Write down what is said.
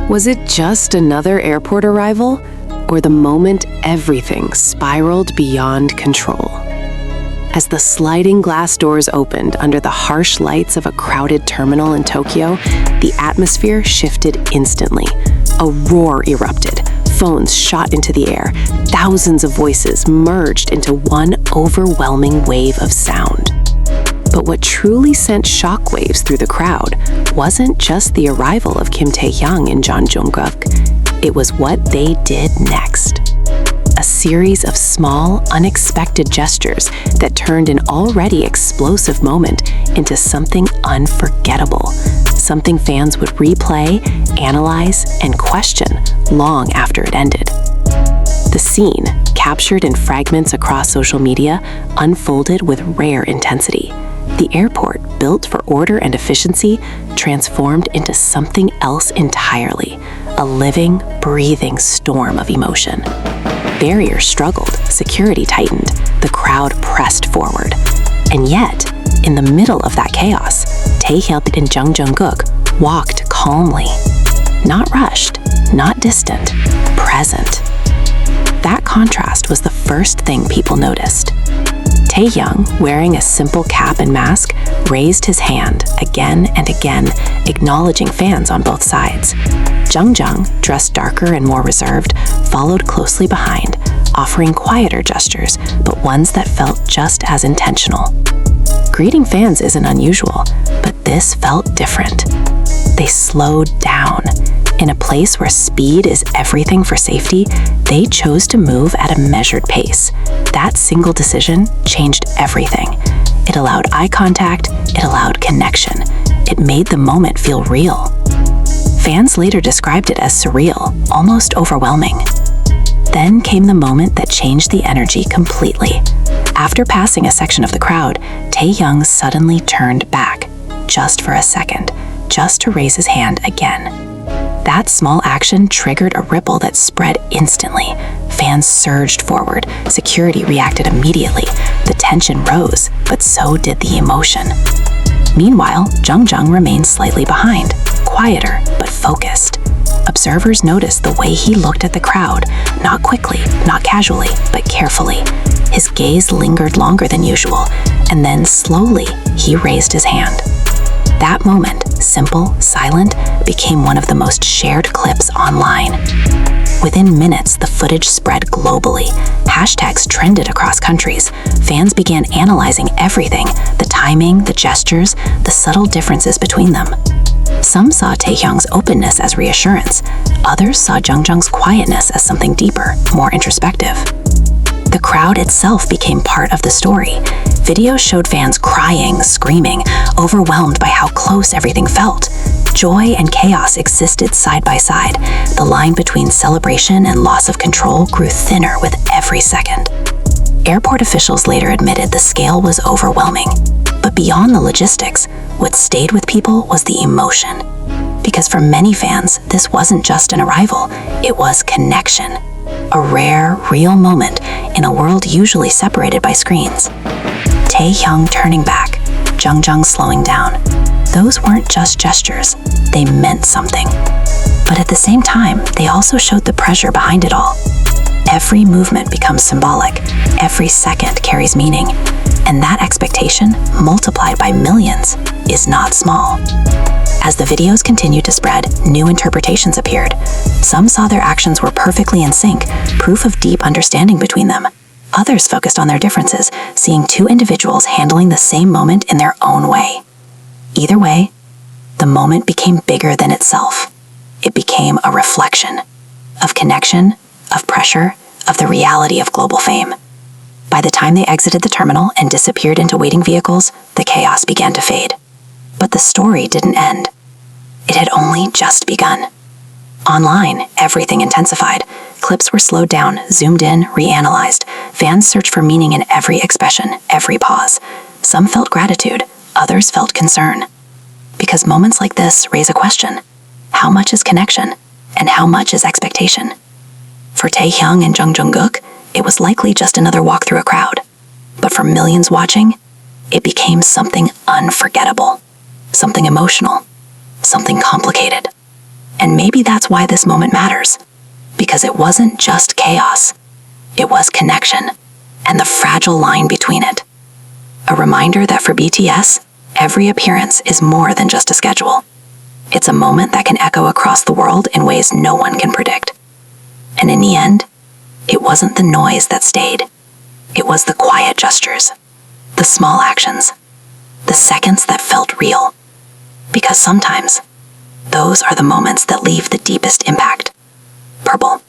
Was it just another airport arrival, or the moment everything spiraled beyond control? As the sliding glass doors opened under the harsh lights of a crowded terminal in Tokyo, the atmosphere shifted instantly. A roar erupted. Phones shot into the air. Thousands of voices merged into one overwhelming wave of sound. But what truly sent shockwaves through the crowd wasn't just the arrival of Kim Taehyung and Jeon Jungkook. It was what they did next. A series of small, unexpected gestures that turned an already explosive moment into something unforgettable, something fans would replay, analyze, and question long after it ended. The scene, captured in fragments across social media, unfolded with rare intensity. The airport, built for order and efficiency, transformed into something else entirely, a living, breathing storm of emotion. Barriers struggled, security tightened, the crowd pressed forward. And yet, in the middle of that chaos, Taehyung and Jeon Jungkook walked calmly. Not rushed, not distant, present. That contrast was the first thing people noticed. Taehyung, wearing a simple cap and mask, raised his hand again and again, acknowledging fans on both sides. Jung, dressed darker and more reserved, followed closely behind, offering quieter gestures, but ones that felt just as intentional. Greeting fans isn't unusual, but this felt different. They slowed down. In a place where speed is everything for safety, they chose to move at a measured pace. That single decision changed everything. It allowed eye contact, it allowed connection. It made the moment feel real. Fans later described it as surreal, almost overwhelming. Then came the moment that changed the energy completely. After passing a section of the crowd, Taehyung suddenly turned back, just for a second, just to raise his hand again. That small action triggered a ripple that spread instantly. Fans surged forward. Security reacted immediately. The tension rose, but so did the emotion. Meanwhile, Jung remained slightly behind, quieter but focused. Observers noticed the way he looked at the crowd, not quickly, not casually, but carefully. His gaze lingered longer than usual, and then slowly he raised his hand. That moment, simple, silent, became one of the most shared clips online. Within minutes, the footage spread globally. Hashtags trended across countries. Fans began analyzing everything, the timing, the gestures, the subtle differences between them. Some saw Taehyung's openness as reassurance. Others saw Jung's quietness as something deeper, more introspective. The crowd itself became part of the story. Videos showed fans crying, screaming, overwhelmed by how close everything felt. Joy and chaos existed side by side. The line between celebration and loss of control grew thinner with every second. Airport officials later admitted the scale was overwhelming. But beyond the logistics, what stayed with people was the emotion. Because for many fans, this wasn't just an arrival, it was connection. A rare, real moment in a world usually separated by screens. Taehyung turning back, Jung slowing down. Those weren't just gestures, they meant something. But at the same time, they also showed the pressure behind it all. Every movement becomes symbolic, every second carries meaning, and that expectation, multiplied by millions, is not small. As the videos continued to spread, new interpretations appeared. Some saw their actions were perfectly in sync, proof of deep understanding between them. Others focused on their differences, seeing two individuals handling the same moment in their own way. Either way, the moment became bigger than itself. It became a reflection of connection, of pressure, of the reality of global fame. By the time they exited the terminal and disappeared into waiting vehicles, the chaos began to fade. But the story didn't end. It had only just begun. Online, everything intensified. Clips were slowed down, zoomed in, reanalyzed. Fans searched for meaning in every expression, every pause. Some felt gratitude, others felt concern. Because moments like this raise a question. How much is connection, and how much is expectation? For Taehyung and Jeon Jungkook, it was likely just another walk through a crowd. But for millions watching, it became something unforgettable, something emotional, something complicated. And maybe that's why this moment matters. Because it wasn't just chaos. It was connection, and the fragile line between it. A reminder that for BTS, every appearance is more than just a schedule. It's a moment that can echo across the world in ways no one can predict. And in the end, it wasn't the noise that stayed. It was the quiet gestures, the small actions, the seconds that felt real. Because sometimes, those are the moments that leave the deepest impact. Purple.